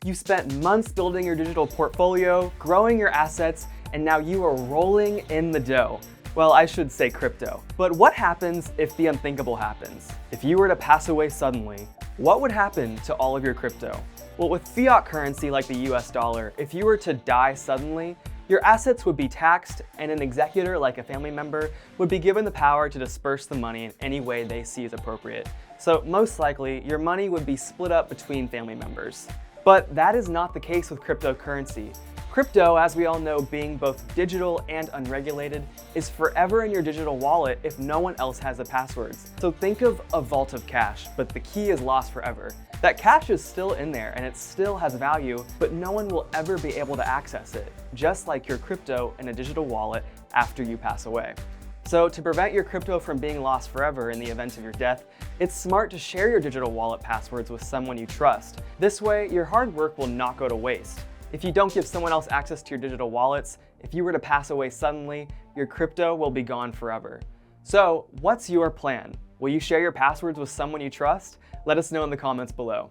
You spent months building your digital portfolio, growing your assets, and now you are rolling in the dough. Well, I should say crypto. But what happens if the unthinkable happens? If you were to pass away suddenly, what would happen to all of your crypto? Well, with fiat currency like the US dollar, if you were to die suddenly, your assets would be taxed, and an executor, like a family member, would be given the power to disperse the money in any way they see as appropriate. So most likely, your money would be split up between family members. But that is not the case with cryptocurrency. Crypto, as we all know, being both digital and unregulated, is forever in your digital wallet if no one else has the passwords. So think of a vault of cash, but the key is lost forever. That cash is still in there and it still has value, but no one will ever be able to access it, just like your crypto in a digital wallet after you pass away. So to prevent your crypto from being lost forever in the event of your death, it's smart to share your digital wallet passwords with someone you trust. This way, your hard work will not go to waste. If you don't give someone else access to your digital wallets, if you were to pass away suddenly, your crypto will be gone forever. So, what's your plan? Will you share your passwords with someone you trust? Let us know in the comments below.